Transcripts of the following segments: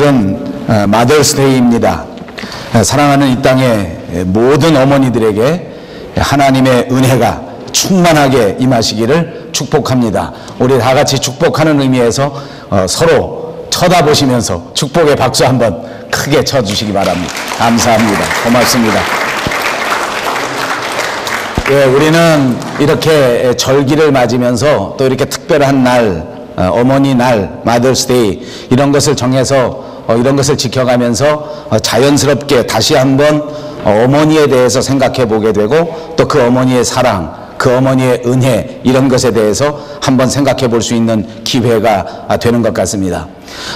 오늘은 마더스데이입니다. 사랑하는 이 땅의 모든 어머니들에게 하나님의 은혜가 충만하게 임하시기를 축복합니다. 우리 다 같이 축복하는 의미에서 서로 쳐다보시면서 축복의 박수 한번 크게 쳐주시기 바랍니다. 감사합니다. 고맙습니다. 예, 우리는 이렇게 절기를 맞으면서 또 이렇게 특별한 날, 어머니 날, 마더스데이 이런 것을 정해서 이런 것을 지켜가면서 자연스럽게 다시 한번 어머니에 대해서 생각해 보게 되고 또 그 어머니의 사랑, 그 어머니의 은혜 이런 것에 대해서 한번 생각해 볼 수 있는 기회가 되는 것 같습니다.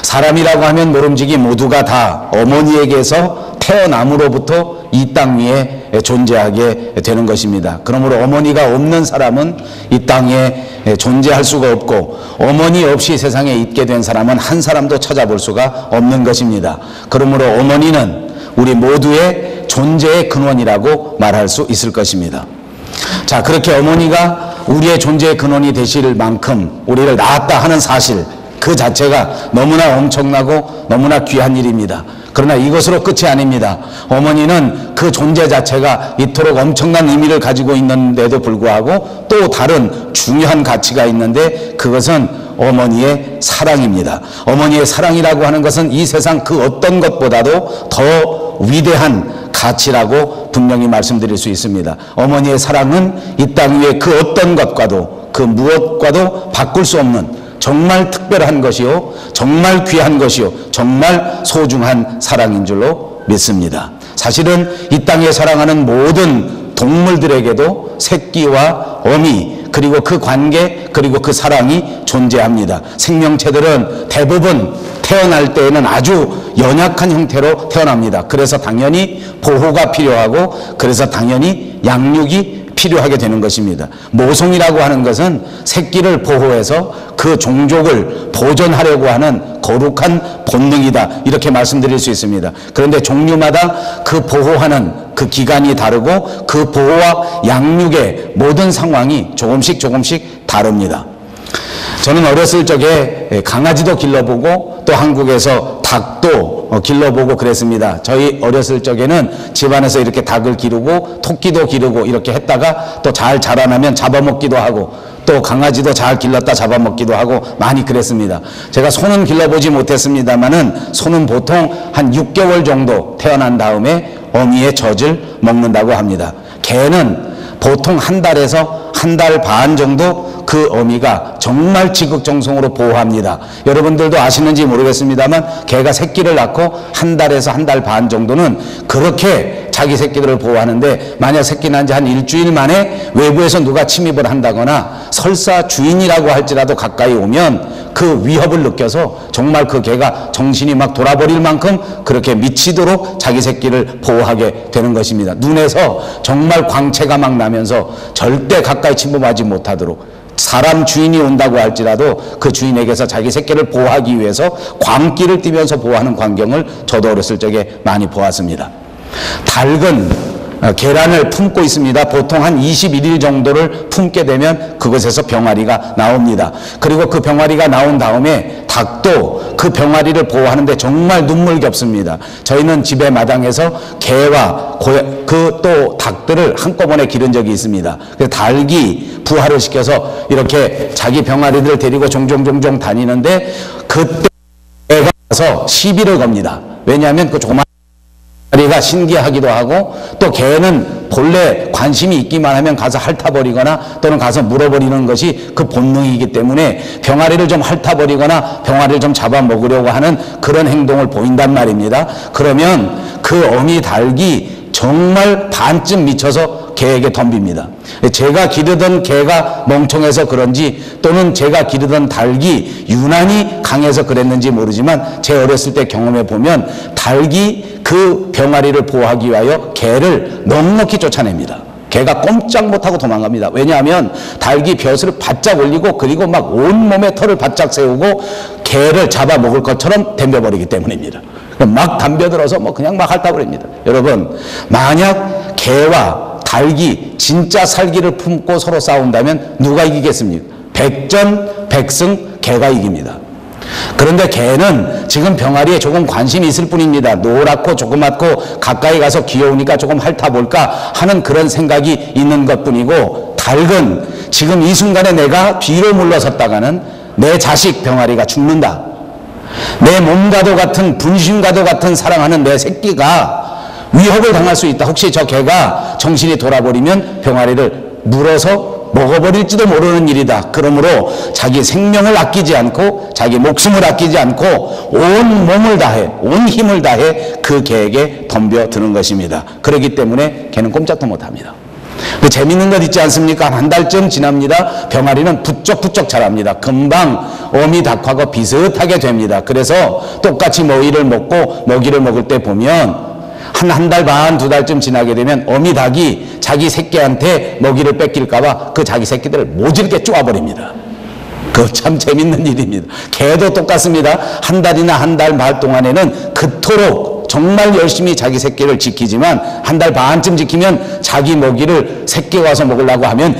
사람이라고 하면 모름지기 모두가 다 어머니에게서 태어남으로부터 이 땅 위에 존재하게 되는 것입니다. 그러므로 어머니가 없는 사람은 이 땅에 존재할 수가 없고 어머니 없이 세상에 있게 된 사람은 한 사람도 찾아볼 수가 없는 것입니다. 그러므로 어머니는 우리 모두의 존재의 근원이라고 말할 수 있을 것입니다. 자, 그렇게 어머니가 우리의 존재의 근원이 되실 만큼 우리를 낳았다 하는 사실 그 자체가 너무나 엄청나고 너무나 귀한 일입니다. 그러나 이것으로 끝이 아닙니다. 어머니는 그 존재 자체가 이토록 엄청난 의미를 가지고 있는데도 불구하고 또 다른 중요한 가치가 있는데 그것은 어머니의 사랑입니다. 어머니의 사랑이라고 하는 것은 이 세상 그 어떤 것보다도 더 위대한 가치라고 분명히 말씀드릴 수 있습니다. 어머니의 사랑은 이 땅 위에 그 어떤 것과도 그 무엇과도 바꿀 수 없는 정말 특별한 것이요, 정말 귀한 것이요, 정말 소중한 사랑인 줄로 믿습니다. 사실은 이 땅에 사랑하는 모든 동물들에게도 새끼와 어미 그리고 그 관계 그리고 그 사랑이 존재합니다. 생명체들은 대부분 태어날 때에는 아주 연약한 형태로 태어납니다. 그래서 당연히 보호가 필요하고 그래서 당연히 양육이 필요하게 되는 것입니다. 모성이라고 하는 것은 새끼를 보호해서 그 종족을 보존하려고 하는 거룩한 본능이다 이렇게 말씀드릴 수 있습니다. 그런데 종류마다 그 보호하는 그 기간이 다르고 그 보호와 양육의 모든 상황이 조금씩 다릅니다. 저는 어렸을 적에 강아지도 길러보고 또 한국에서 닭도 길러보고 그랬습니다. 저희 어렸을 적에는 집안에서 이렇게 닭을 기르고 토끼도 기르고 이렇게 했다가 또 잘 자라나면 잡아먹기도 하고 또 강아지도 잘 길렀다 잡아먹기도 하고 많이 그랬습니다. 제가 소는 길러보지 못했습니다만은 소는 보통 한 6개월 정도 태어난 다음에 어미의 젖을 먹는다고 합니다. 개는 보통 한 달에서 한 달 반 정도 그 어미가 정말 지극정성으로 보호합니다. 여러분들도 아시는지 모르겠습니다만 개가 새끼를 낳고 한 달에서 한 달 반 정도는 그렇게 자기 새끼들을 보호하는데 만약 새끼 난 지 한 일주일 만에 외부에서 누가 침입을 한다거나 설사 주인이라고 할지라도 가까이 오면 그 위협을 느껴서 정말 그 개가 정신이 막 돌아버릴 만큼 그렇게 미치도록 자기 새끼를 보호하게 되는 것입니다. 눈에서 정말 광채가 막 나면서 절대 가까이 침범하지 못하도록 사람 주인이 온다고 할지라도 그 주인에게서 자기 새끼를 보호하기 위해서 광기를 띠면서 보호하는 광경을 저도 어렸을 적에 많이 보았습니다. 닭은 계란을 품고 있습니다. 보통 한 21일 정도를 품게 되면 그것에서 병아리가 나옵니다. 그리고 그 병아리가 나온 다음에 닭도 그 병아리를 보호하는데 정말 눈물겹습니다. 저희는 집의 마당에서 개와 그 또 닭들을 한꺼번에 기른 적이 있습니다. 그래서 닭이 부화를 시켜서 이렇게 자기 병아리들을 데리고 종종 다니는데 그때 애가 와서 시비를 겁니다. 왜냐하면 그 조그만 병아리가 신기하기도 하고 또 개는 본래 관심이 있기만 하면 가서 핥아버리거나 또는 가서 물어버리는 것이 그 본능이기 때문에 병아리를 좀 핥아버리거나 병아리를 좀 잡아먹으려고 하는 그런 행동을 보인단 말입니다. 그러면 그 어미 닭이 정말 반쯤 미쳐서 개에게 덤빕니다. 제가 기르던 개가 멍청해서 그런지 또는 제가 기르던 닭이 유난히 강해서 그랬는지 모르지만 제 어렸을 때 경험해 보면 닭이 그 병아리를 보호하기 위하여 개를 넉넉히 쫓아냅니다. 개가 꼼짝 못하고 도망갑니다. 왜냐하면 닭이 벼슬을 바짝 올리고 그리고 막 온몸에 털을 바짝 세우고 개를 잡아먹을 것처럼 덤벼버리기 때문입니다. 막 담벼들어서 그냥 막 핥아버립니다. 여러분, 만약 개와 닭이 진짜 살기를 품고 서로 싸운다면 누가 이기겠습니까? 백전 백승 개가 이깁니다. 그런데 개는 지금 병아리에 조금 관심이 있을 뿐입니다. 노랗고 조그맣고 가까이 가서 귀여우니까 조금 핥아볼까 하는 그런 생각이 있는 것뿐이고, 닭은 지금 이 순간에 내가 뒤로 물러섰다가는 내 자식 병아리가 죽는다. 내 몸과도 같은, 분신과도 같은 사랑하는 내 새끼가 위협을 당할 수 있다. 혹시 저 개가 정신이 돌아버리면 병아리를 물어서 먹어버릴지도 모르는 일이다. 그러므로 자기 생명을 아끼지 않고, 자기 목숨을 아끼지 않고 온 몸을 다해, 온 힘을 다해 그 개에게 덤벼드는 것입니다. 그렇기 때문에 개는 꼼짝도 못합니다. 재밌는 것 있지 않습니까? 한 달쯤 지납니다. 병아리는 부쩍부쩍 자랍니다. 금방 어미 닭하고 비슷하게 됩니다. 그래서 똑같이 먹이를 먹을 때 보면 한 달 반, 두 달쯤 지나게 되면 어미 닭이 자기 새끼한테 먹이를 뺏길까봐 그 자기 새끼들을 모질게 쪼아버립니다. 그거 참 재밌는 일입니다. 개도 똑같습니다. 한 달이나 한 달 말 동안에는 그토록 정말 열심히 자기 새끼를 지키지만 한 달 반쯤 지키면 자기 먹이를 새끼가 와서 먹으려고 하면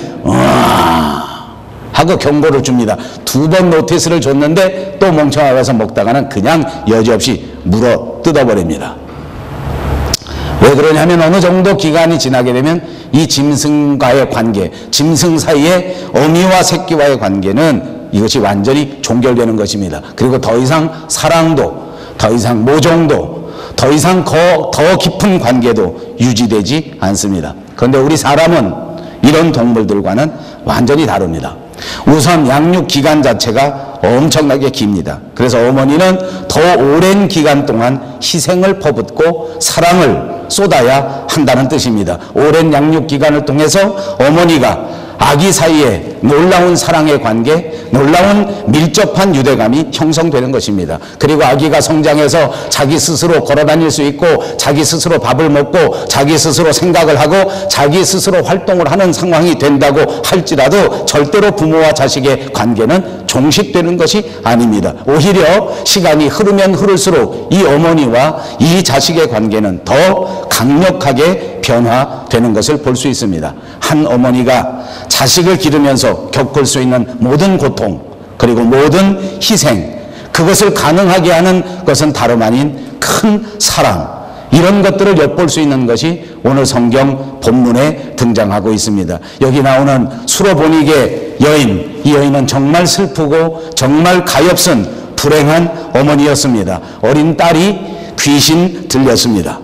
하고 경고를 줍니다. 2번 노티스를 줬는데 또 멍청하게 와서 먹다가는 그냥 여지없이 물어 뜯어버립니다. 왜 그러냐면 어느 정도 기간이 지나게 되면 이 짐승과의 관계, 짐승 사이의 어미와 새끼와의 관계는 이것이 완전히 종결되는 것입니다. 그리고 더 이상 사랑도, 더 이상 모종도, 더 이상 더 깊은 관계도 유지되지 않습니다. 그런데 우리 사람은 이런 동물들과는 완전히 다릅니다. 우선 양육 기간 자체가 엄청나게 깁니다. 그래서 어머니는 더 오랜 기간 동안 희생을 퍼붓고 사랑을 쏟아야 한다는 뜻입니다. 오랜 양육 기간을 통해서 어머니가 아기 사이에 놀라운 사랑의 관계, 놀라운 밀접한 유대감이 형성되는 것입니다. 그리고 아기가 성장해서 자기 스스로 걸어다닐 수 있고, 자기 스스로 밥을 먹고, 자기 스스로 생각을 하고, 자기 스스로 활동을 하는 상황이 된다고 할지라도 절대로 부모와 자식의 관계는 종식되는 것이 아닙니다. 오히려 시간이 흐르면 흐를수록 이 어머니와 이 자식의 관계는 더 강력하게 변화되는 것을 볼 수 있습니다. 한 어머니가 자식을 기르면서 겪을 수 있는 모든 고통, 그리고 모든 희생, 그것을 가능하게 하는 것은 다름 아닌 큰 사랑, 이런 것들을 엿볼 수 있는 것이 오늘 성경 본문에 등장하고 있습니다. 여기 나오는 수로보니게 여인, 이 여인은 정말 슬프고 정말 가엾은 불행한 어머니였습니다. 어린 딸이 귀신 들렸습니다.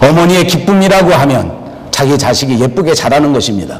어머니의 기쁨이라고 하면 자기 자식이 예쁘게 자라는 것입니다.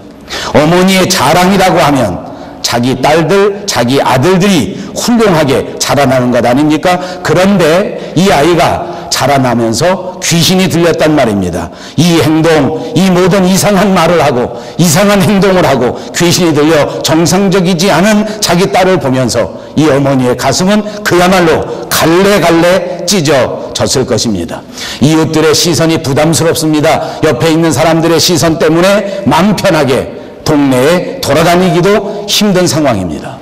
어머니의 자랑이라고 하면 자기 딸들, 자기 아들들이 훌륭하게 자라나는 것 아닙니까? 그런데 이 아이가 자라나면서 귀신이 들렸단 말입니다. 이 행동, 이 모든 이상한 말을 하고 이상한 행동을 하고 귀신이 들려 정상적이지 않은 자기 딸을 보면서 이 어머니의 가슴은 그야말로 갈래갈래 찢어졌을 것입니다. 이웃들의 시선이 부담스럽습니다. 옆에 있는 사람들의 시선 때문에 마음 편하게 동네에 돌아다니기도 힘든 상황입니다.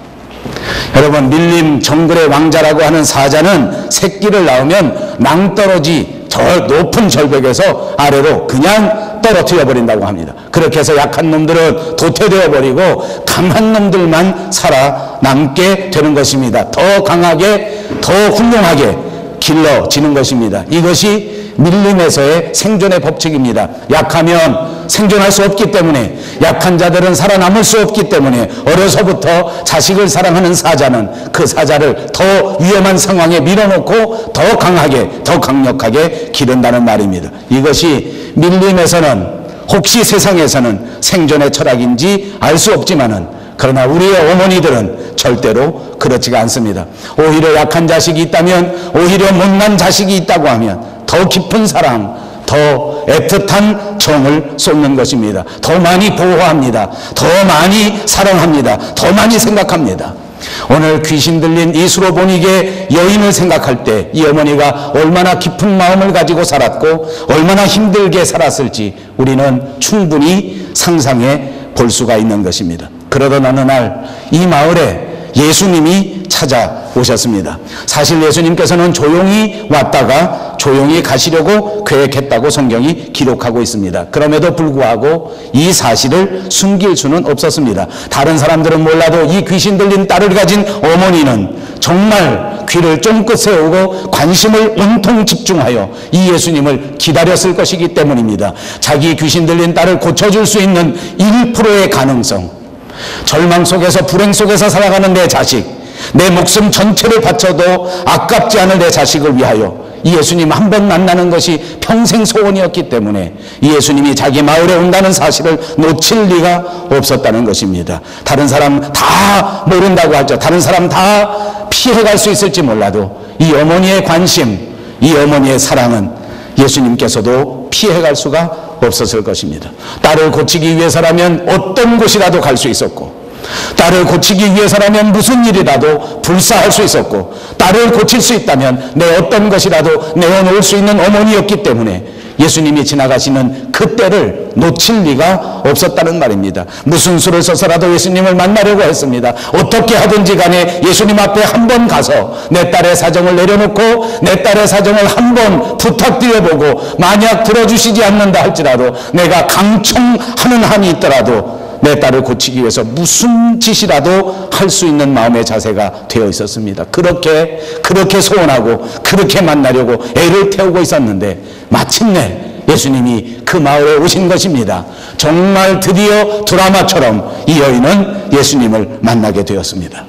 여러분, 밀림 정글의 왕자라고 하는 사자는 새끼를 낳으면 낭떠러지 저 높은 절벽에서 아래로 그냥 떨어뜨려 버린다고 합니다. 그렇게 해서 약한 놈들은 도태되어 버리고 강한 놈들만 살아남게 되는 것입니다. 더 강하게, 더 훌륭하게 길러지는 것입니다. 이것이 밀림에서의 생존의 법칙입니다. 약하면 생존할 수 없기 때문에, 약한 자들은 살아남을 수 없기 때문에 어려서부터 자식을 사랑하는 사자는 그 사자를 더 위험한 상황에 밀어놓고 더 강하게, 더 강력하게 기른다는 말입니다. 이것이 밀림에서는, 혹시 세상에서는 생존의 철학인지 알 수 없지만은, 그러나 우리의 어머니들은 절대로 그렇지가 않습니다. 오히려 약한 자식이 있다면, 오히려 못난 자식이 있다고 하면 더 깊은 사랑, 더 애틋한 정을 쏟는 것입니다. 더 많이 보호합니다. 더 많이 사랑합니다. 더 많이 생각합니다. 오늘 귀신 들린 이 수로보니게 여인을 생각할 때 이 어머니가 얼마나 깊은 마음을 가지고 살았고 얼마나 힘들게 살았을지 우리는 충분히 상상해 볼 수가 있는 것입니다. 그러던 어느 날 이 마을에 예수님이 찾아오셨습니다. 사실 예수님께서는 조용히 왔다가 조용히 가시려고 계획했다고 성경이 기록하고 있습니다. 그럼에도 불구하고 이 사실을 숨길 수는 없었습니다. 다른 사람들은 몰라도 이 귀신 들린 딸을 가진 어머니는 정말 귀를 쫑긋 세우고 관심을 온통 집중하여 이 예수님을 기다렸을 것이기 때문입니다. 자기 귀신 들린 딸을 고쳐줄 수 있는 1%의 가능성, 절망 속에서 불행 속에서 살아가는 내 자식, 내 목숨 전체를 바쳐도 아깝지 않을 내 자식을 위하여 이 예수님 한 번 만나는 것이 평생 소원이었기 때문에 이 예수님이 자기 마을에 온다는 사실을 놓칠 리가 없었다는 것입니다. 다른 사람 다 모른다고 하죠. 다른 사람 다 피해갈 수 있을지 몰라도 이 어머니의 관심, 이 어머니의 사랑은 예수님께서도 피해갈 수가 없었을 것입니다. 딸을 고치기 위해서라면 어떤 곳이라도 갈 수 있었고, 딸을 고치기 위해서라면 무슨 일이라도 불사할 수 있었고, 딸을 고칠 수 있다면 내 어떤 것이라도 내어놓을 수 있는 어머니였기 때문에 예수님이 지나가시는 그 때를 놓칠 리가 없었다는 말입니다. 무슨 수를 써서라도 예수님을 만나려고 했습니다. 어떻게 하든지 간에 예수님 앞에 한 번 가서 내 딸의 사정을 내려놓고 내 딸의 사정을 한 번 부탁드려보고, 만약 들어주시지 않는다 할지라도 내가 강청하는 한이 있더라도 내 딸을 고치기 위해서 무슨 짓이라도 할 수 있는 마음의 자세가 되어 있었습니다. 그렇게 소원하고 그렇게 만나려고 애를 태우고 있었는데 마침내 예수님이 그 마을에 오신 것입니다. 정말 드디어 드라마처럼 이 여인은 예수님을 만나게 되었습니다.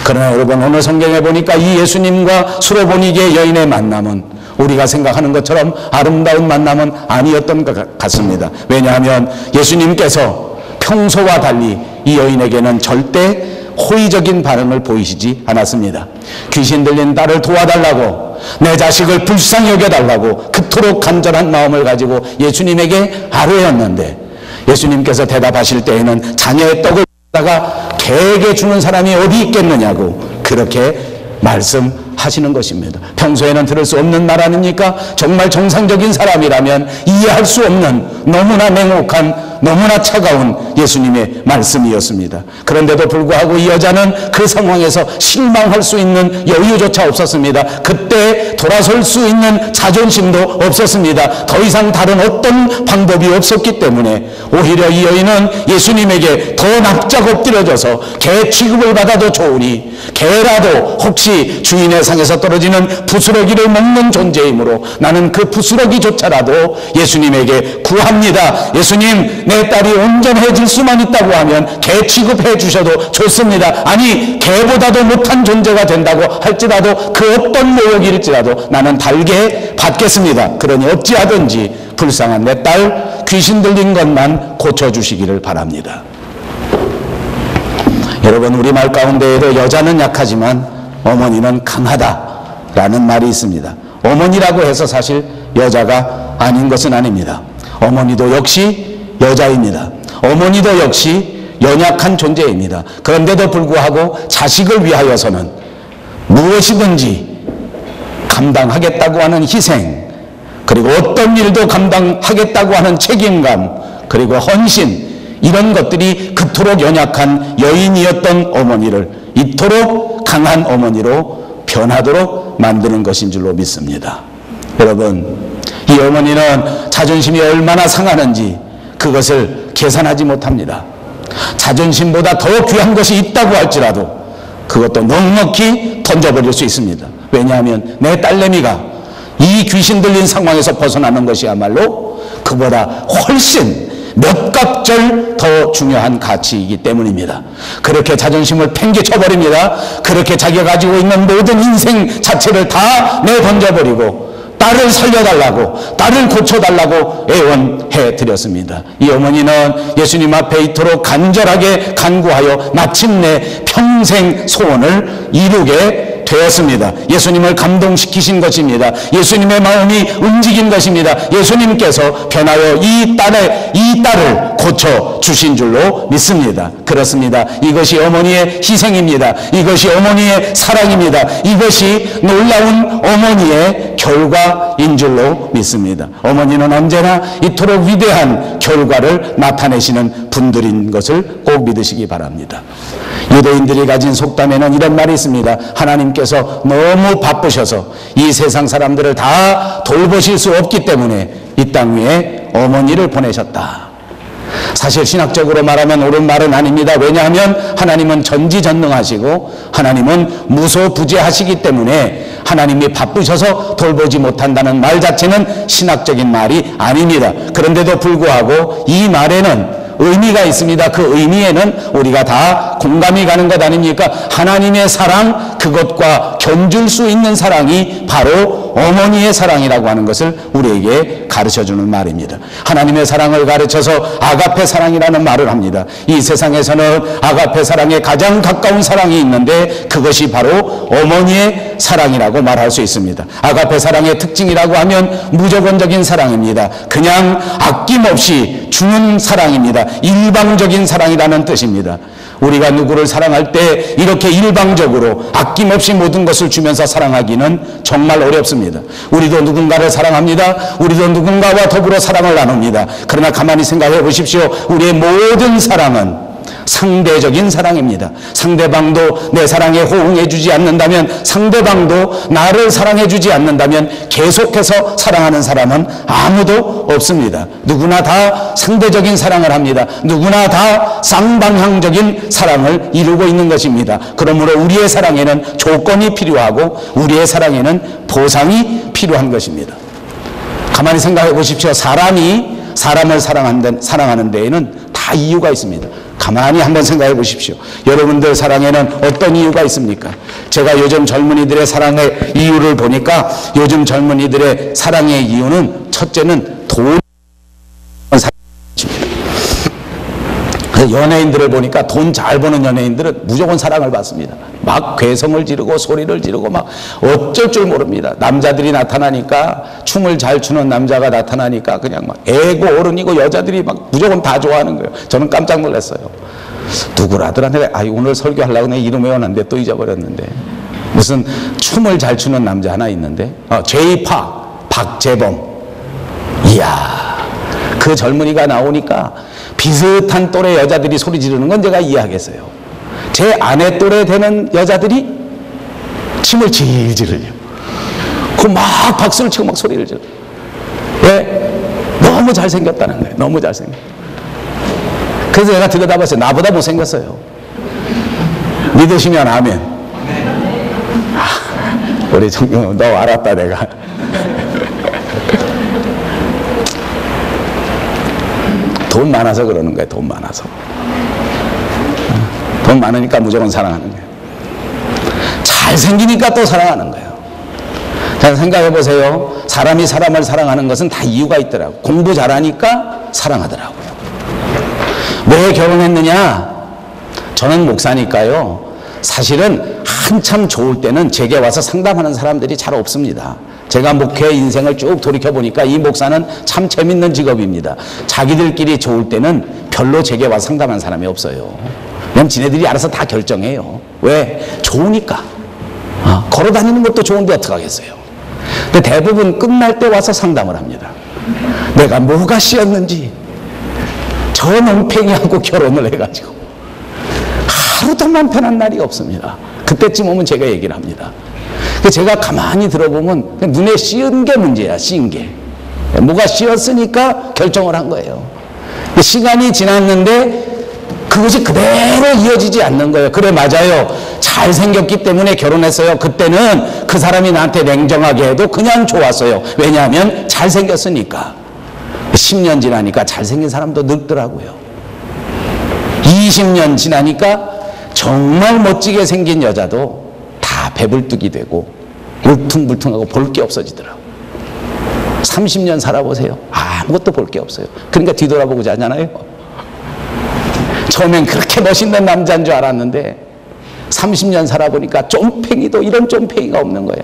그러나 여러분, 오늘 성경에 보니까 이 예수님과 수로보니게 여인의 만남은 우리가 생각하는 것처럼 아름다운 만남은 아니었던 것 같습니다. 왜냐하면 예수님께서 평소와 달리 이 여인에게는 절대 호의적인 반응을 보이시지 않았습니다. 귀신 들린 딸을 도와달라고, 내 자식을 불쌍히 여겨달라고 그토록 간절한 마음을 가지고 예수님에게 아뢰었는데, 예수님께서 대답하실 때에는 자녀의 떡을 다가 개에게 주는 사람이 어디 있겠느냐고 그렇게 말씀하시는 것입니다. 평소에는 들을 수 없는 말 아닙니까? 정말 정상적인 사람이라면 이해할 수 없는 너무나 냉혹한, 너무나 차가운 예수님의 말씀이었습니다. 그런데도 불구하고 이 여자는 그 상황에서 실망할 수 있는 여유조차 없었습니다. 그때 돌아설 수 있는 자존심도 없었습니다. 더 이상 다른 어떤 방법이 없었기 때문에 오히려 이 여인은 예수님에게 더 납작 엎드려져서 개 취급을 받아도 좋으니, 개라도 혹시 주인의 상에서 떨어지는 부스러기를 먹는 존재이므로 나는 그 부스러기조차라도 예수님에게 구합니다. 예수님, 내 딸이 온전해질 수만 있다고 하면 개 취급해 주셔도 좋습니다. 아니, 개보다도 못한 존재가 된다고 할지라도, 그 어떤 모욕일지라도 나는 달게 받겠습니다. 그러니 어찌하든지 불쌍한 내 딸 귀신 들린 것만 고쳐주시기를 바랍니다. 여러분, 우리말 가운데에도 여자는 약하지만 어머니는 강하다라는 말이 있습니다. 어머니라고 해서 사실 여자가 아닌 것은 아닙니다. 어머니도 역시 여자입니다. 어머니도 역시 연약한 존재입니다. 그런데도 불구하고 자식을 위하여서는 무엇이든지 감당하겠다고 하는 희생, 그리고 어떤 일도 감당하겠다고 하는 책임감, 그리고 헌신, 이런 것들이 그토록 연약한 여인이었던 어머니를 이토록 강한 어머니로 변하도록 만드는 것인 줄로 믿습니다. 여러분, 이 어머니는 자존심이 얼마나 상하는지 그것을 계산하지 못합니다. 자존심보다 더 귀한 것이 있다고 할지라도 그것도 넉넉히 던져버릴 수 있습니다. 왜냐하면 내 딸내미가 이 귀신 들린 상황에서 벗어나는 것이야말로 그보다 훨씬 몇 갑절 더 중요한 가치이기 때문입니다. 그렇게 자존심을 팽개쳐버립니다. 그렇게 자기가 가지고 있는 모든 인생 자체를 다 내던져버리고 딸을 살려달라고, 딸을 고쳐달라고 애원해 드렸습니다. 이 어머니는 예수님 앞에 이토록 간절하게 간구하여 마침내 평생 소원을 이루게 되었습니다. 예수님을 감동시키신 것입니다. 예수님의 마음이 움직인 것입니다. 예수님께서 변하여 이 딸을 고쳐 주신 줄로 믿습니다. 그렇습니다. 이것이 어머니의 희생입니다. 이것이 어머니의 사랑입니다. 이것이 놀라운 어머니의 결과인 줄로 믿습니다. 어머니는 언제나 이토록 위대한 결과를 나타내시는 분들인 것을 꼭 믿으시기 바랍니다. 유대인들이 가진 속담에는 이런 말이 있습니다. 하나님께서 너무 바쁘셔서 이 세상 사람들을 다 돌보실 수 없기 때문에 이 땅 위에 어머니를 보내셨다. 사실 신학적으로 말하면 옳은 말은 아닙니다. 왜냐하면 하나님은 전지전능하시고 하나님은 무소부재하시기 때문에 하나님이 바쁘셔서 돌보지 못한다는 말 자체는 신학적인 말이 아닙니다. 그런데도 불구하고 이 말에는 의미가 있습니다. 그 의미에는 우리가 다 공감이 가는 것 아닙니까? 하나님의 사랑, 그것과 견줄 수 있는 사랑이 바로 어머니의 사랑이라고 하는 것을 우리에게 가르쳐주는 말입니다. 하나님의 사랑을 가르쳐서 아가페 사랑이라는 말을 합니다. 이 세상에서는 아가페 사랑에 가장 가까운 사랑이 있는데 그것이 바로 어머니의 사랑이라고 말할 수 있습니다. 아가페 사랑의 특징이라고 하면 무조건적인 사랑입니다. 그냥 아낌없이 주는 사랑입니다. 일방적인 사랑이라는 뜻입니다. 우리가 누구를 사랑할 때 이렇게 일방적으로 아낌없이 모든 것을 주면서 사랑하기는 정말 어렵습니다. 우리도 누군가를 사랑합니다. 우리도 누군가와 더불어 사랑을 나눕니다. 그러나 가만히 생각해 보십시오. 우리의 모든 사랑은 상대적인 사랑입니다. 상대방도 내 사랑에 호응해 주지 않는다면, 상대방도 나를 사랑해 주지 않는다면 계속해서 사랑하는 사람은 아무도 없습니다. 누구나 다 상대적인 사랑을 합니다. 누구나 다 쌍방향적인 사랑을 이루고 있는 것입니다. 그러므로 우리의 사랑에는 조건이 필요하고 우리의 사랑에는 보상이 필요한 것입니다. 가만히 생각해 보십시오. 사람이 사람을 사랑하는 데에는 다 이유가 있습니다. 가만히 한번 생각해 보십시오. 여러분들 사랑에는 어떤 이유가 있습니까? 제가 요즘 젊은이들의 사랑의 이유를 보니까 요즘 젊은이들의 사랑의 이유는 첫째는 돈. 연예인들을 보니까 돈 잘 버는 연예인들은 무조건 사랑을 받습니다. 막 괴성을 지르고 소리를 지르고 막 어쩔 줄 모릅니다. 남자들이 나타나니까, 춤을 잘 추는 남자가 나타나니까 그냥 막 애고 어른이고 여자들이 막 무조건 다 좋아하는 거예요. 저는 깜짝 놀랐어요. 누구라더라. 내가 오늘 설교하려고 내 이름 외워놨는데 또 잊어버렸는데, 무슨 춤을 잘 추는 남자 하나 있는데, J-POP 박재범. 이야, 그 젊은이가 나오니까 비슷한 또래 여자들이 소리 지르는 건 제가 이해하겠어요. 제 아내 또래 되는 여자들이 춤을 질질을요. 그 막 박수를 치고 막 소리를 질러. 왜? 너무 잘생겼다는 거예요. 너무 잘생겼. 그래서 제가 들여다봤어요. 나보다 못생겼어요. 믿으시면 아멘. 우리 정경, 너 알았다 내가. 돈 많아서 그러는 거예요. 돈 많아서. 돈 많으니까 무조건 사랑하는 거예요. 잘생기니까 또 사랑하는 거예요. 자, 생각해 보세요. 사람이 사람을 사랑하는 것은 다 이유가 있더라고요. 공부 잘하니까 사랑하더라고요. 왜 결혼했느냐? 저는 목사니까요. 사실은 한참 좋을 때는 제게 와서 상담하는 사람들이 잘 없습니다. 제가 목회 인생을 쭉 돌이켜보니까 이 목사는 참 재밌는 직업입니다. 자기들끼리 좋을 때는 별로 제게 와서 상담하는 사람이 없어요. 왜냐면 지네들이 알아서 다 결정해요. 왜? 좋으니까. 걸어다니는 것도 좋은데 어떡하겠어요. 근데 대부분 끝날 때 와서 상담을 합니다. 내가 뭐가 씌었는지 저 놈팽이하고 결혼을 해가지고 하루도 마음 편한 날이 없습니다. 그때쯤 오면 제가 얘기를 합니다. 제가 가만히 들어보면 눈에 씌은 게 문제야. 씌은 게 뭐가 씌었으니까 결정을 한 거예요. 시간이 지났는데 그것이 그대로 이어지지 않는 거예요. 그래, 맞아요. 잘생겼기 때문에 결혼했어요. 그때는 그 사람이 나한테 냉정하게 해도 그냥 좋았어요. 왜냐하면 잘생겼으니까. 10년 지나니까 잘생긴 사람도 늙더라고요. 20년 지나니까 정말 멋지게 생긴 여자도 다 배불뚝이 되고 울퉁불퉁하고 볼 게 없어지더라고요. 30년 살아보세요. 아무것도 볼 게 없어요. 그러니까 뒤돌아보고 자잖아요. 처음엔 그렇게 멋있는 남자인 줄 알았는데 30년 살아보니까 쫌팽이도 이런 쫌팽이가 없는 거야.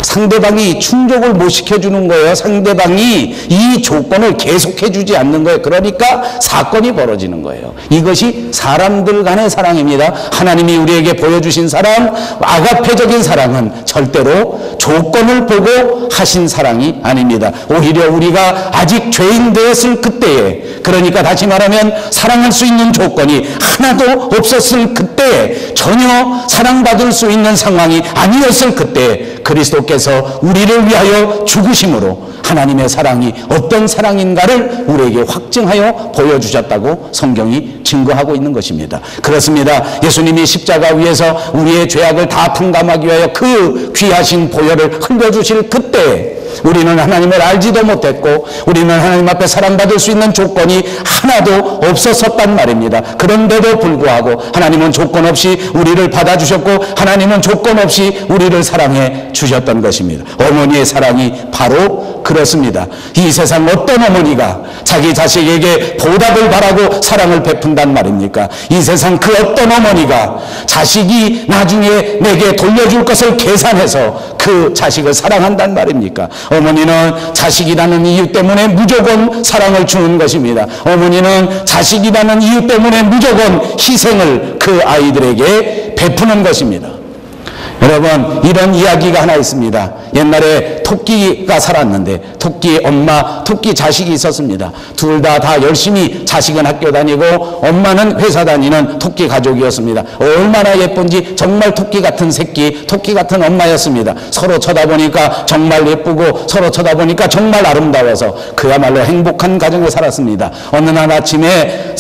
상대방이 충족을 못 시켜주는 거예요. 상대방이 이 조건을 계속해주지 않는 거예요. 그러니까 사건이 벌어지는 거예요. 이것이 사람들 간의 사랑입니다. 하나님이 우리에게 보여주신 사랑, 아가페적인 사랑은 절대로 조건을 보고 하신 사랑이 아닙니다. 오히려 우리가 아직 죄인 되었을 그때에, 그러니까 다시 말하면 사랑할 수 있는 조건이 하나도 없었을 그때에, 전혀 사랑받을 수 있는 상황이 아니었을 그때에 그리스도께서 우리를 위하여 죽으심으로 하나님의 사랑이 어떤 사랑인가를 우리에게 확증하여 보여주셨다고 성경이 증거하고 있는 것입니다. 그렇습니다. 예수님이 십자가 위에서 우리의 죄악을 다 탕감하기 위하여 그 귀하신 보혈을 흘려주실 그때 우리는 하나님을 알지도 못했고 우리는 하나님 앞에 사랑받을 수 있는 조건이 하나도 없었단 말입니다. 그런데도 불구하고 하나님은 조건 없이 우리를 받아주셨고 하나님은 조건 없이 우리를 사랑해 주셨던 것입니다. 어머니의 사랑이 바로 그렇습니다. 이 세상 어떤 어머니가 자기 자식에게 보답을 바라고 사랑을 베푼단 말입니까? 이 세상 그 어떤 어머니가 자식이 나중에 내게 돌려줄 것을 계산해서 그 자식을 사랑한단 말입니까? 어머니는 자식이라는 이유 때문에 무조건 사랑을 주는 것입니다. 어머니는 자식이라는 이유 때문에 무조건 희생을 그 아이들에게 베푸는 것입니다. 여러분, 이런 이야기가 하나 있습니다. 옛날에 토끼가 살았는데 토끼 엄마, 토끼 자식이 있었습니다. 둘 다 열심히 자식은 학교 다니고 엄마는 회사 다니는 토끼 가족이었습니다. 얼마나 예쁜지 정말 토끼 같은 새끼, 토끼 같은 엄마였습니다. 서로 쳐다보니까 정말 예쁘고 서로 쳐다보니까 정말 아름다워서 그야말로 행복한 가정을 살았습니다. 어느 날 아침에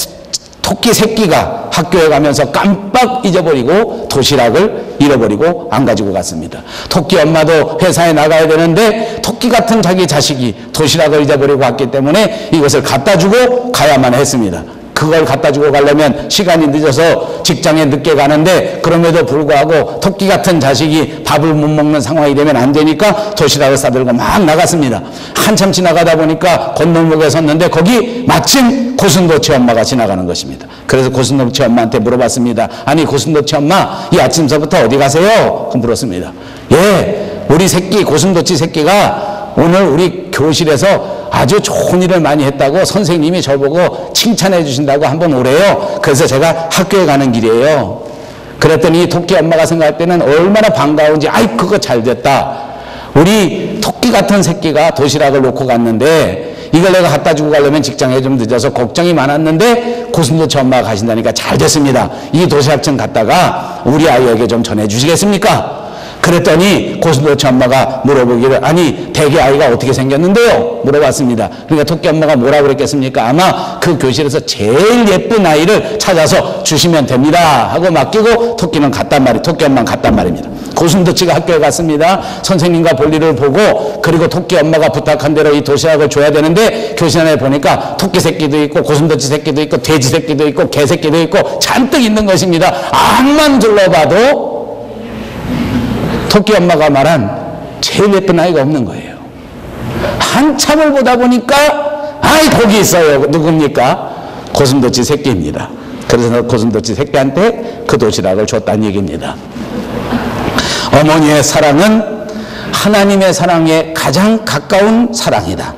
토끼 새끼가 학교에 가면서 깜빡 잊어버리고 도시락을 잃어버리고 안 가지고 갔습니다. 토끼 엄마도 회사에 나가야 되는데 토끼 같은 자기 자식이 도시락을 잊어버리고 갔기 때문에 이것을 갖다 주고 가야만 했습니다. 그걸 갖다 주고 가려면 시간이 늦어서 직장에 늦게 가는데 그럼에도 불구하고 토끼 같은 자식이 밥을 못 먹는 상황이 되면 안 되니까 도시락을 싸들고 막 나갔습니다. 한참 지나가다 보니까 건널목에 섰는데 거기 마침 고슴도치 엄마가 지나가는 것입니다. 그래서 고슴도치 엄마한테 물어봤습니다. 아니 고슴도치 엄마, 이 아침서부터 어디 가세요? 물었습니다. 예, 우리 새끼, 고슴도치 새끼가 오늘 우리 교실에서 아주 좋은 일을 많이 했다고 선생님이 저보고 칭찬해 주신다고 한번 오래요. 그래서 제가 학교에 가는 길이에요. 그랬더니 토끼 엄마가 생각할 때는 얼마나 반가운지, 아이 그거 잘 됐다. 우리 토끼 같은 새끼가 도시락을 놓고 갔는데 이걸 내가 갖다 주고 가려면 직장에 좀 늦어서 걱정이 많았는데 고슴도치 엄마가 가신다니까 잘 됐습니다. 이 도시락 좀 갖다가 우리 아이에게 좀 전해 주시겠습니까? 그랬더니 고슴도치 엄마가 물어보기를, 아니 대개 아이가 어떻게 생겼는데요? 물어봤습니다. 그러니까 토끼 엄마가 뭐라 그랬겠습니까? 아마 그 교실에서 제일 예쁜 아이를 찾아서 주시면 됩니다 하고 맡기고 토끼 엄마는 갔단 말입니다. 고슴도치가 학교에 갔습니다. 선생님과 볼일을 보고 그리고 토끼 엄마가 부탁한 대로 이 도시락을 줘야 되는데 교실 안에 보니까 토끼 새끼도 있고 고슴도치 새끼도 있고 돼지 새끼도 있고 개 새끼도 있고 잔뜩 있는 것입니다. 앞만 둘러봐도 토끼 엄마가 말한 제일 예쁜 아이가 없는 거예요. 한참을 보다 보니까 아이 거기 있어요. 누굽니까? 고슴도치 새끼입니다. 그래서 고슴도치 새끼한테 그 도시락을 줬다는 얘기입니다. 어머니의 사랑은 하나님의 사랑에 가장 가까운 사랑이다.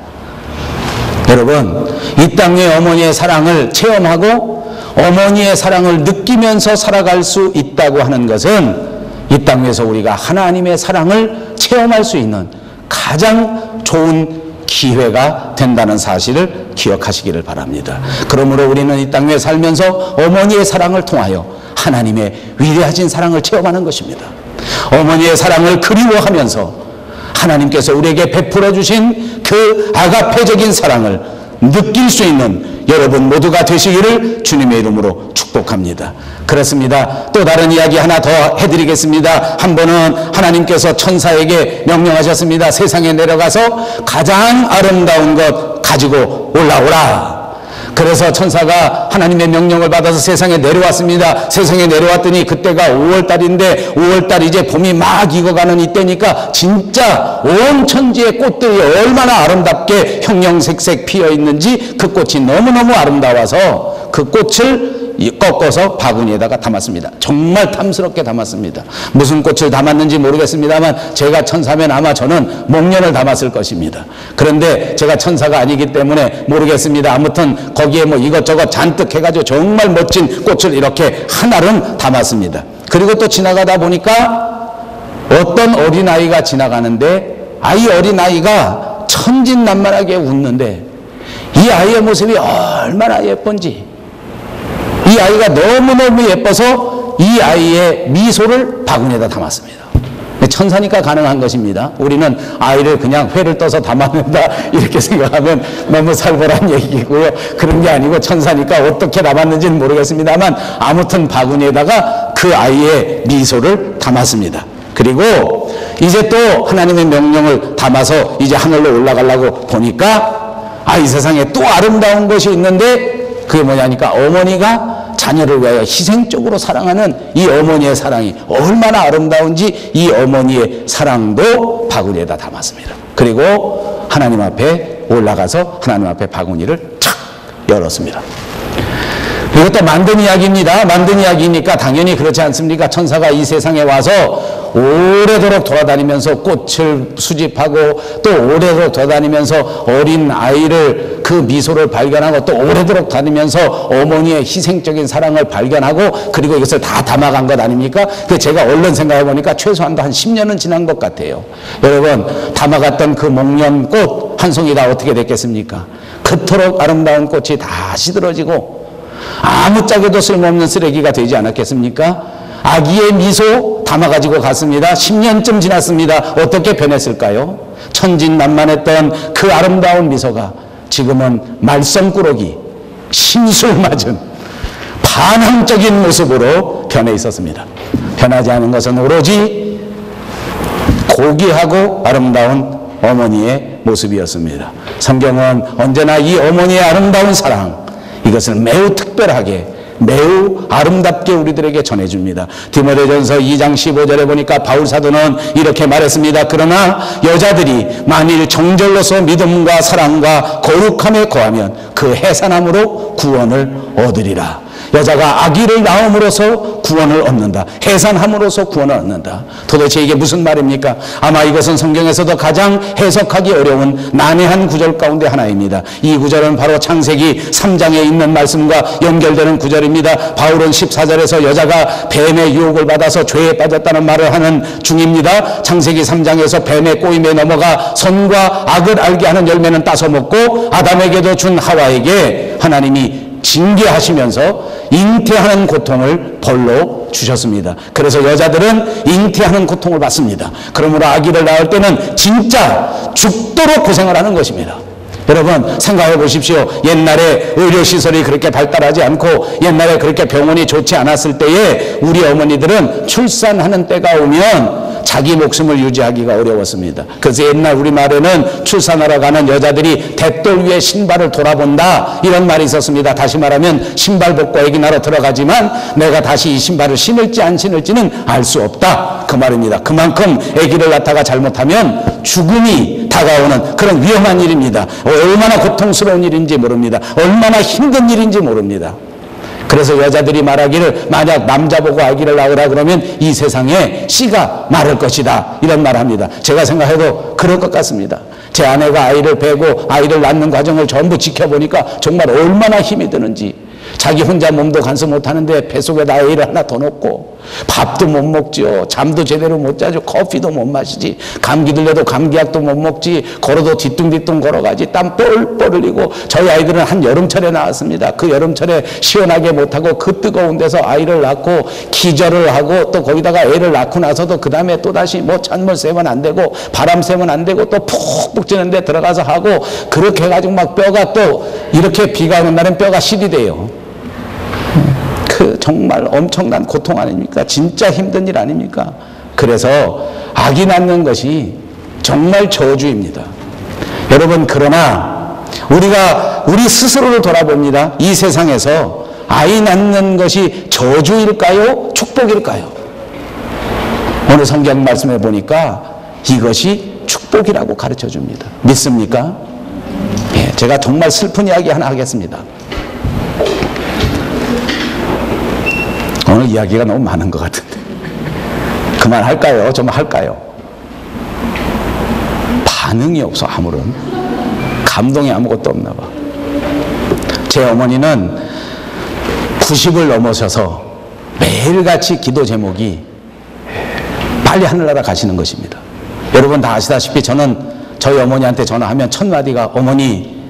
여러분, 이 땅의 어머니의 사랑을 체험하고 어머니의 사랑을 느끼면서 살아갈 수 있다고 하는 것은 이 땅에서 우리가 하나님의 사랑을 체험할 수 있는 가장 좋은 기회가 된다는 사실을 기억하시기를 바랍니다. 그러므로 우리는 이 땅에 살면서 어머니의 사랑을 통하여 하나님의 위대하신 사랑을 체험하는 것입니다. 어머니의 사랑을 그리워하면서 하나님께서 우리에게 베풀어 주신 그 아가페적인 사랑을 느낄 수 있는 여러분 모두가 되시기를 주님의 이름으로 축복합니다. 그렇습니다. 또 다른 이야기 하나 더 해드리겠습니다. 한 번은 하나님께서 천사에게 명령하셨습니다. 세상에 내려가서 가장 아름다운 것 가지고 올라오라. 그래서 천사가 하나님의 명령을 받아서 세상에 내려왔습니다. 세상에 내려왔더니 그때가 5월달인데 5월달 이제 봄이 막 익어가는 이때니까 진짜 온 천지의 꽃들이 얼마나 아름답게 형형색색 피어 있는지 그 꽃이 너무너무 아름다워서 그 꽃을 꺾어서 바구니에다가 담았습니다. 정말 탐스럽게 담았습니다. 무슨 꽃을 담았는지 모르겠습니다만 제가 천사면 아마 저는 목련을 담았을 것입니다. 그런데 제가 천사가 아니기 때문에 모르겠습니다. 아무튼 거기에 뭐 이것저것 잔뜩 해가지고 정말 멋진 꽃을 이렇게 한알은 담았습니다. 그리고 또 지나가다 보니까 어떤 어린아이가 지나가는데 이 어린아이가 천진난만하게 웃는데 이 아이의 모습이 얼마나 예쁜지, 이 아이가 너무너무 예뻐서 이 아이의 미소를 바구니에다 담았습니다. 천사니까 가능한 것입니다. 우리는 아이를 그냥 회를 떠서 담아낸다 이렇게 생각하면 너무 살벌한 얘기고요. 그런 게 아니고 천사니까 어떻게 담았는지는 모르겠습니다만 아무튼 바구니에다가 그 아이의 미소를 담았습니다. 그리고 이제 또 하나님의 명령을 담아서 이제 하늘로 올라가려고 보니까 이 세상에 또 아름다운 것이 있는데 그게 뭐냐니까 어머니가 자녀를 위하여 희생적으로 사랑하는 이 어머니의 사랑이 얼마나 아름다운지 이 어머니의 사랑도 바구니에다 담았습니다. 그리고 하나님 앞에 올라가서 하나님 앞에 바구니를 착 열었습니다. 이것도 만든 이야기입니다. 만든 이야기니까 당연히 그렇지 않습니까? 천사가 이 세상에 와서 오래도록 돌아다니면서 꽃을 수집하고 또 오래도록 돌아다니면서 어린 아이를 그 미소를 발견하고 또 오래도록 다니면서 어머니의 희생적인 사랑을 발견하고 그리고 이것을 다 담아간 것 아닙니까? 제가 얼른 생각해 보니까 최소한도 한 10년은 지난 것 같아요. 여러분, 담아갔던 그 목련꽃 한 송이 다 어떻게 됐겠습니까? 그토록 아름다운 꽃이 다 시들어지고 아무짝에도 쓸모없는 쓰레기가 되지 않았겠습니까? 아기의 미소 담아가지고 갔습니다. 10년쯤 지났습니다. 어떻게 변했을까요? 천진난만했던 그 아름다운 미소가 지금은 말썽꾸러기, 신술 맞은 반항적인 모습으로 변해 있었습니다. 변하지 않은 것은 오로지 고귀하고 아름다운 어머니의 모습이었습니다. 성경은 언제나 이 어머니의 아름다운 사랑, 이것을 매우 특별하게 매우 아름답게 우리들에게 전해줍니다. 디모데전서 2장 15절에 보니까 바울 사도는 이렇게 말했습니다. 그러나 여자들이 만일 정절로서 믿음과 사랑과 거룩함에 거하면 그 해산함으로 구원을 얻으리라. 여자가 아기를 낳음으로써 구원을 얻는다. 해산함으로써 구원을 얻는다. 도대체 이게 무슨 말입니까? 아마 이것은 성경에서도 가장 해석하기 어려운 난해한 구절 가운데 하나입니다. 이 구절은 바로 창세기 3장에 있는 말씀과 연결되는 구절입니다. 바울은 14절에서 여자가 뱀의 유혹을 받아서 죄에 빠졌다는 말을 하는 중입니다. 창세기 3장에서 뱀의 꼬임에 넘어가 선과 악을 알게 하는 열매는 따서 먹고 아담에게도 준 하와에게 하나님이 징계하시면서 잉태하는 고통을 벌로 주셨습니다. 그래서 여자들은 잉태하는 고통을 받습니다. 그러므로 아기를 낳을 때는 진짜 죽도록 고생을 하는 것입니다. 여러분 생각해 보십시오. 옛날에 의료시설이 그렇게 발달하지 않고 옛날에 그렇게 병원이 좋지 않았을 때에 우리 어머니들은 출산하는 때가 오면 자기 목숨을 유지하기가 어려웠습니다. 그래서 옛날 우리말에는 출산하러 가는 여자들이 댓돌 위에 신발을 돌아본다 이런 말이 있었습니다. 다시 말하면 신발 벗고 아기 낳으러 들어가지만 내가 다시 이 신발을 신을지 안 신을지는 알 수 없다 그 말입니다. 그만큼 아기를 낳다가 잘못하면 죽음이 다가오는 그런 위험한 일입니다. 얼마나 고통스러운 일인지 모릅니다. 얼마나 힘든 일인지 모릅니다. 그래서 여자들이 말하기를 만약 남자 보고 아기를 낳으라 그러면 이 세상에 씨가 마를 것이다 이런 말합니다. 제가 생각해도 그럴 것 같습니다. 제 아내가 아이를 베고 아이를 낳는 과정을 전부 지켜보니까 정말 얼마나 힘이 드는지. 자기 혼자 몸도 간수 못하는데 뱃속에다 아이를 하나 더 놓고 밥도 못 먹지요. 잠도 제대로 못 자죠. 커피도 못 마시지. 감기 들려도 감기약도 못 먹지. 걸어도 뒤뚱뒤뚱 걸어가지. 땀 뻘뻘 흘리고. 저희 아이들은 한 여름철에 나왔습니다. 그 여름철에 시원하게 못하고 그 뜨거운 데서 아이를 낳고 기절을 하고 또 거기다가 애를 낳고 나서도 그 다음에 또다시 뭐 찬물 쐬면 안 되고 바람 쐬면 안 되고 또 푹푹 찌는 데 들어가서 하고 그렇게 해가지고 막 뼈가 또 이렇게 비가 오는 날은 뼈가 실이 돼요. 그 정말 엄청난 고통 아닙니까? 진짜 힘든 일 아닙니까? 그래서 아기 낳는 것이 정말 저주입니다. 여러분 그러나 우리가 우리 스스로를 돌아봅니다. 이 세상에서 아이 낳는 것이 저주일까요? 축복일까요? 오늘 성경 말씀해 보니까 이것이 축복이라고 가르쳐 줍니다. 믿습니까? 예, 제가 정말 슬픈 이야기 하나 하겠습니다. 오늘 이야기가 너무 많은 것 같은데 그만할까요? 좀 할까요? 반응이 없어. 아무런 감동이 아무것도 없나 봐. 제 어머니는 90을 넘으셔서 매일같이 기도 제목이 빨리 하늘나라 가시는 것입니다. 여러분 다 아시다시피 저는 저희 어머니한테 전화하면 첫 마디가 어머니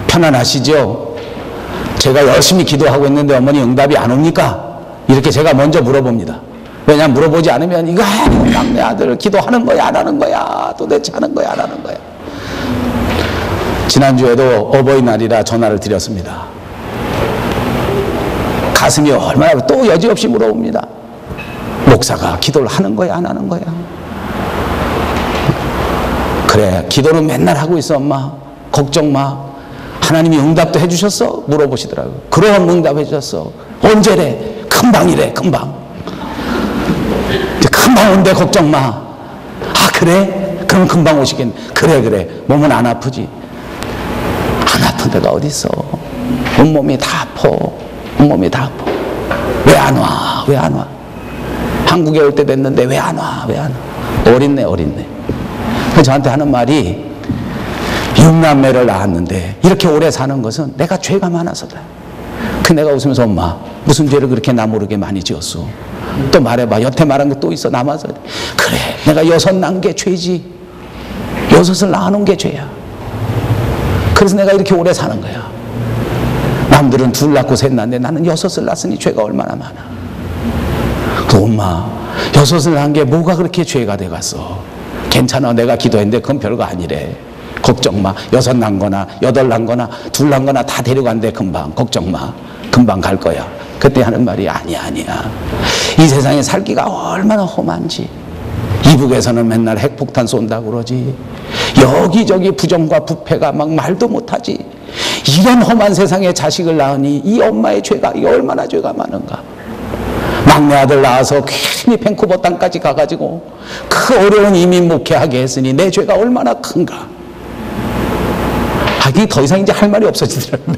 편안하시죠? 제가 열심히 기도하고 있는데 어머니 응답이 안 옵니까? 이렇게 제가 먼저 물어봅니다. 왜냐하면 물어보지 않으면 이거 막내 아들 기도하는 거야 안 하는 거야 도대체 하는 거야 안 하는 거야. 지난주에도 어버이날이라 전화를 드렸습니다. 가슴이 얼마나 또 여지없이 물어봅니다. 목사가 기도를 하는 거야 안 하는 거야? 그래 기도는 맨날 하고 있어 엄마 걱정 마. 하나님이 응답도 해주셨어? 물어보시더라고요. 그럼 응답해 주셨어. 언제래? 금방이래 금방. 금방 온대 걱정 마. 아 그래? 그럼 금방 오시겠네. 그래 몸은 안 아프지? 안 아픈 데가 어디 있어. 온몸이 다 아파. 온몸이 다 아파. 왜 안 와? 왜 안 와? 한국에 올 때 됐는데 왜 안 와? 왜 안 와? 어린네. 저한테 하는 말이 6남매를 낳았는데 이렇게 오래 사는 것은 내가 죄가 많아서다. 그 내가 웃으면서 엄마 무슨 죄를 그렇게 나 모르게 많이 지었어? 또 말해봐. 여태 말한 거 또 있어 남아서. 그래 내가 6 낳은 게 죄지. 6을 낳아놓은 게 죄야. 그래서 내가 이렇게 오래 사는 거야. 남들은 2 낳고 3 낳는데 나는 6을 낳았으니 죄가 얼마나 많아. 그 엄마 6을 낳은 게 뭐가 그렇게 죄가 돼갔어. 괜찮아 내가 기도했는데 그건 별거 아니래. 걱정 마. 6 낳은 거나 8 낳은 거나 2 낳은 거나 다 데려간대 금방. 걱정 마. 금방 갈 거야. 그때 하는 말이 아니야. 이 세상에 살기가 얼마나 험한지. 이북에서는 맨날 핵폭탄 쏜다고 그러지. 여기저기 부정과 부패가 막 말도 못하지. 이런 험한 세상에 자식을 낳으니 이 엄마의 죄가 이 얼마나 죄가 많은가. 막내 아들 낳아서 괜히 밴쿠버 땅까지 가가지고 그 어려운 이민 목회하게 했으니 내 죄가 얼마나 큰가. 하긴 더 이상 이제 할 말이 없어지더라고요.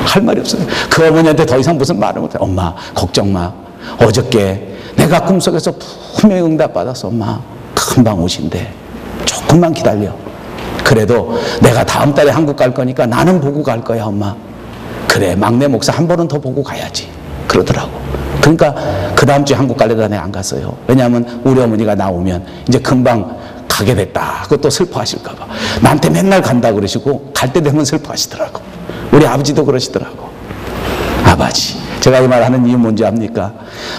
할 말이 없어요. 그 어머니한테 더 이상 무슨 말을 못해. 엄마 걱정 마. 어저께 내가 꿈속에서 분명히 응답받았어. 엄마 금방 오신대. 조금만 기다려. 그래도 내가 다음 달에 한국 갈 거니까 나는 보고 갈 거야 엄마. 그래 막내 목사 한 번은 더 보고 가야지. 그러더라고. 그러니까 그 다음 주에 한국 갈래다 내가 안 갔어요. 왜냐하면 우리 어머니가 나오면 이제 금방 가게 됐다. 그것도 슬퍼하실까 봐. 나한테 맨날 간다 그러시고 갈 때 되면 슬퍼하시더라고. 우리 아버지도 그러시더라고. 아버지 제가 이 말 하는 이유 뭔지 압니까?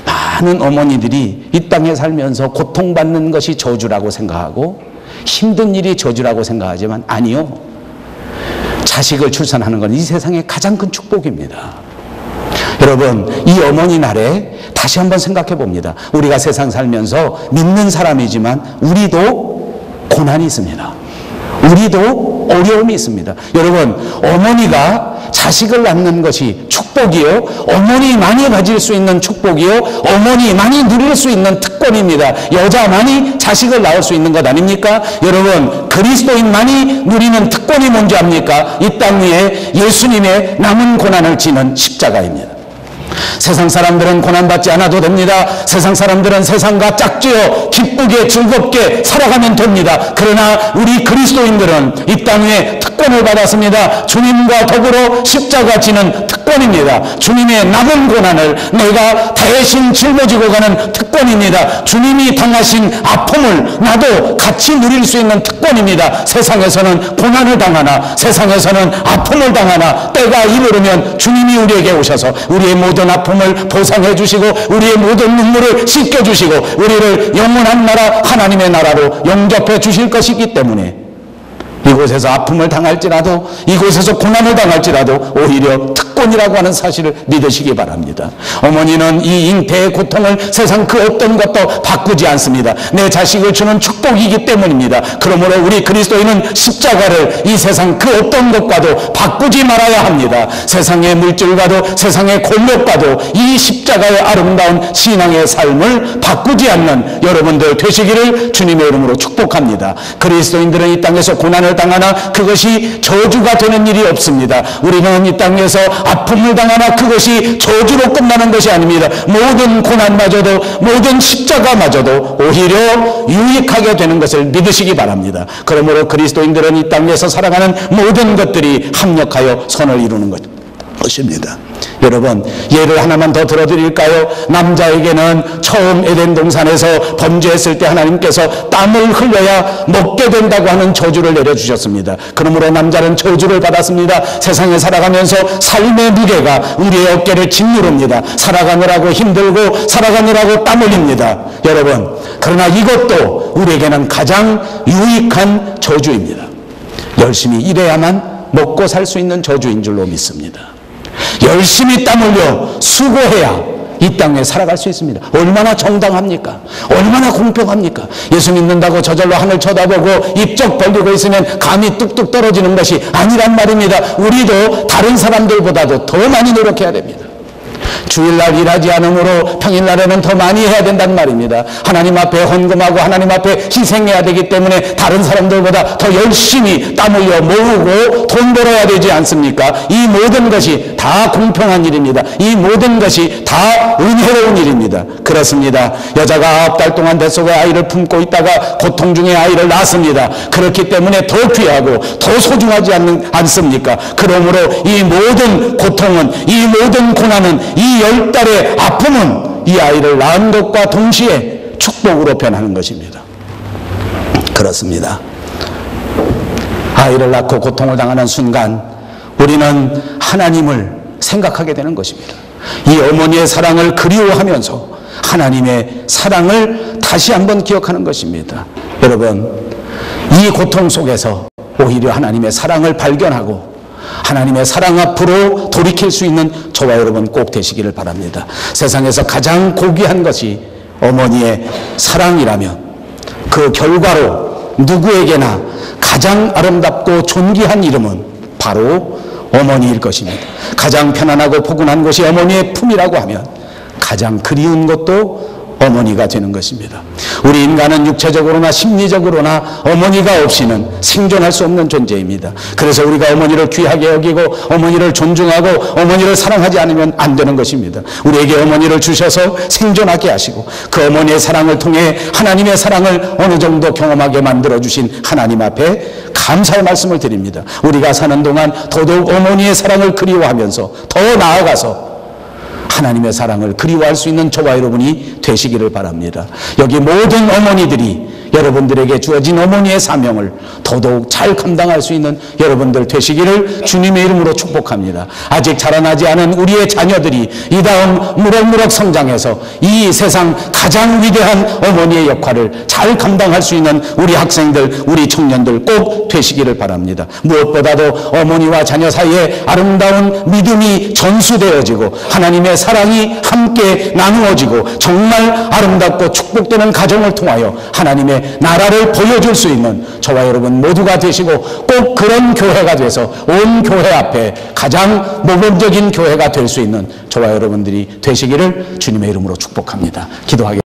많은 어머니들이 이 땅에 살면서 고통받는 것이 저주라고 생각하고 힘든 일이 저주라고 생각하지만 아니요. 자식을 출산하는 건 이 세상의 가장 큰 축복입니다. 여러분 이 어머니 날에 다시 한번 생각해 봅니다. 우리가 세상 살면서 믿는 사람이지만 우리도 고난이 있습니다. 우리도 어려움이 있습니다. 여러분 어머니가 자식을 낳는 것이 축복이요 어머니만이 가질 수 있는 축복이요 어머니만이 누릴 수 있는 특권입니다. 여자만이 자식을 낳을 수 있는 것 아닙니까? 여러분 그리스도인만이 누리는 특권이 뭔지 압니까? 이 땅 위에 예수님의 남은 고난을 지는 십자가입니다. 세상 사람들은 고난받지 않아도 됩니다. 세상 사람들은 세상과 짝지어 기쁘게 즐겁게 살아가면 됩니다. 그러나 우리 그리스도인들은 이 땅 위에 특권을 받았습니다. 주님과 더불어 십자가 지는 특권입니다. 주님의 남은 고난을 내가 대신 짊어지고 가는 특권입니다. 주님이 당하신 아픔을 나도 같이 누릴 수 있는 특권입니다. 세상에서는 고난을 당하나 세상에서는 아픔을 당하나 때가 이르면 주님이 우리에게 오셔서 우리의 모든 아픔을 보상해 주시고 우리의 모든 눈물을 씻겨 주시고 우리를 영원한 나라 하나님의 나라로 영접해 주실 것이기 때문에 이곳에서 아픔을 당할지라도 이곳에서 고난을 당할지라도 오히려 특권이라고 하는 사실을 믿으시기 바랍니다. 어머니는 이 잉태의 고통을 세상 그 어떤 것도 바꾸지 않습니다. 내 자식을 주는 축복이기 때문입니다. 그러므로 우리 그리스도인은 십자가를 이 세상 그 어떤 것과도 바꾸지 말아야 합니다. 세상의 물질과도 세상의 권력과도 이 십자가의 아름다운 신앙의 삶을 바꾸지 않는 여러분들 되시기를 주님의 이름으로 축복합니다. 그리스도인들은 이 땅에서 고난을 당하나 그것이 저주가 되는 일이 없습니다. 우리는 이 땅에서 아픔을 당하나 그것이 저주로 끝나는 것이 아닙니다. 모든 고난마저도, 모든 십자가마저도 오히려 유익하게 되는 것을 믿으시기 바랍니다. 그러므로 그리스도인들은 이 땅에서 살아가는 모든 것들이 합력하여 선을 이루는 것입니다. 여러분, 예를 하나만 더 들어드릴까요? 남자에게는 처음 에덴 동산에서 범죄했을 때 하나님께서 땀을 흘려야 먹게 된다고 하는 저주를 내려주셨습니다. 그러므로 남자는 저주를 받았습니다. 세상에 살아가면서 삶의 무게가 우리의 어깨를 짓누릅니다. 살아가느라고 힘들고 살아가느라고 땀 흘립니다. 여러분, 그러나 이것도 우리에게는 가장 유익한 저주입니다. 열심히 일해야만 먹고 살 수 있는 저주인 줄로 믿습니다. 열심히 땀 흘려 수고해야 이 땅에 살아갈 수 있습니다. 얼마나 정당합니까? 얼마나 공평합니까? 예수 믿는다고 저절로 하늘 쳐다보고 입적 벌리고 있으면 감이 뚝뚝 떨어지는 것이 아니란 말입니다. 우리도 다른 사람들보다도 더 많이 노력해야 됩니다. 주일날 일하지 않으므로 평일날에는 더 많이 해야 된단 말입니다. 하나님 앞에 헌금하고 하나님 앞에 희생해야 되기 때문에 다른 사람들보다 더 열심히 땀 흘려 모으고 돈 벌어야 되지 않습니까? 이 모든 것이 다 공평한 일입니다. 이 모든 것이 다 은혜로운 일입니다. 그렇습니다. 여자가 9달 동안 뱃속에 아이를 품고 있다가 고통 중에 아이를 낳습니다. 그렇기 때문에 더 귀하고 더 소중하지 않습니까? 그러므로 이 모든 고통은, 이 모든 고난은, 이 10달의 아픔은 이 아이를 낳은 것과 동시에 축복으로 변하는 것입니다. 그렇습니다. 아이를 낳고 고통을 당하는 순간 우리는 하나님을 생각하게 되는 것입니다. 이 어머니의 사랑을 그리워하면서 하나님의 사랑을 다시 한번 기억하는 것입니다. 여러분, 이 고통 속에서 오히려 하나님의 사랑을 발견하고 하나님의 사랑 앞으로 돌이킬 수 있는 저와 여러분 꼭 되시기를 바랍니다. 세상에서 가장 고귀한 것이 어머니의 사랑이라면 그 결과로 누구에게나 가장 아름답고 존귀한 이름은 바로 어머니일 것입니다. 가장 편안하고 포근한 것이 어머니의 품이라고 하면 가장 그리운 것도 어머니가 되는 것입니다. 우리 인간은 육체적으로나 심리적으로나 어머니가 없이는 생존할 수 없는 존재입니다. 그래서 우리가 어머니를 귀하게 여기고 어머니를 존중하고 어머니를 사랑하지 않으면 안 되는 것입니다. 우리에게 어머니를 주셔서 생존하게 하시고 그 어머니의 사랑을 통해 하나님의 사랑을 어느 정도 경험하게 만들어주신 하나님 앞에 감사의 말씀을 드립니다. 우리가 사는 동안 더더욱 어머니의 사랑을 그리워하면서 더 나아가서 하나님의 사랑을 그리워할 수 있는 저와 여러분이 되시기를 바랍니다. 여기 모든 어머니들이 여러분들에게 주어진 어머니의 사명을 더더욱 잘 감당할 수 있는 여러분들 되시기를 주님의 이름으로 축복합니다. 아직 자라나지 않은 우리의 자녀들이 이 다음 무럭무럭 성장해서 이 세상 가장 위대한 어머니의 역할을 잘 감당할 수 있는 우리 학생들, 우리 청년들 꼭 되시기를 바랍니다. 무엇보다도 어머니와 자녀 사이에 아름다운 믿음이 전수되어지고 하나님의 사랑이 함께 나누어지고 정말 아름답고 축복되는 가정을 통하여 하나님의 나라를 보여줄 수 있는 저와 여러분 모두가 되시고 꼭 그런 교회가 돼서 온 교회 앞에 가장 모범적인 교회가 될 수 있는 저와 여러분들이 되시기를 주님의 이름으로 축복합니다. 기도하겠습니다.